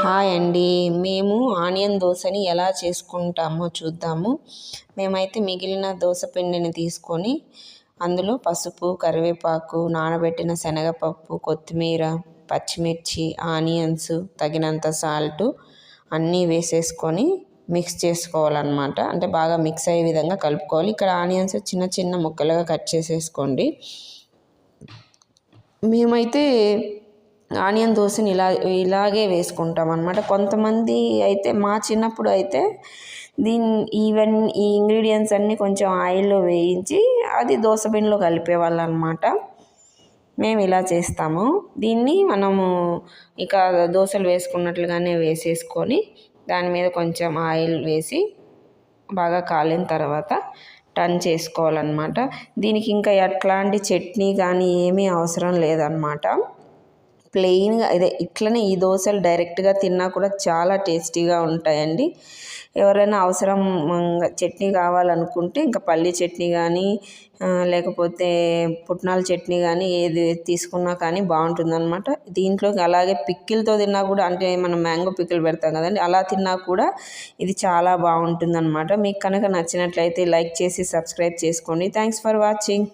Hi అండి. మేము onion దోశని ఎలా చేసుకుంటామో చూద్దాము. మేమైతే మిగిలిన దోశ పిండిని తీసుకొని అందులో పసుపు, కరివేపాకు, నానబెట్టిన శనగపప్పు, కొత్తిమీర, పచ్చిమిర్చి, ఆనియన్స్, తగినంత సాల్టు అన్నీ వేసేసుకొని మిక్స్ చేసుకోవాలన్నమాట. అంటే బాగా మిక్స్ అయ్యే విధంగా కలుపుకోవాలి. ఇక్కడ ఆనియన్స్ చిన్న చిన్న ముక్కలుగా కట్ చేసేసుకోండి. మేమైతే ఆనియన్ దోశని ఇలాగే వేసుకుంటాం అన్నమాట. కొంతమంది అయితే మా చిన్నప్పుడు అయితే ఈ ఇంగ్రీడియంట్స్ అన్నీ కొంచెం ఆయిల్లో వేయించి అది దోశ పిండిలో కలిపేవాళ్ళు అనమాట. మేము ఇలా చేస్తాము. దీన్ని మనము ఇక దోశలు వేసుకున్నట్లుగానే వేసేసుకొని దాని మీద కొంచెం ఆయిల్ వేసి బాగా కాలిన తర్వాత టర్న్ చేసుకోవాలన్నమాట. దీనికి ఇంకా ఎట్లాంటి చట్నీ కానీ ఏమీ అవసరం లేదన్నమాట. ప్లెయిన్గా ఇట్లనే ఈ దోశలు డైరెక్ట్గా తిన్నా కూడా చాలా టేస్టీగా ఉంటాయండి. ఎవరైనా అవసరం చట్నీ కావాలనుకుంటే ఇంకా పల్లీ చట్నీ కానీ లేకపోతే పుట్నాల చట్నీ కానీ ఏది తీసుకున్నా కానీ బాగుంటుందన్నమాట. దీంట్లోకి అలాగే పిక్కిల్తో తిన్నా కూడా, అంటే మనం మ్యాంగో పిక్కిల్ పెడతాం కదండి, అలా తిన్నా కూడా ఇది చాలా బాగుంటుందన్నమాట. మీకు కనుక నచ్చినట్లయితే లైక్ చేసి సబ్స్క్రైబ్ చేసుకోండి. Thanks for watching.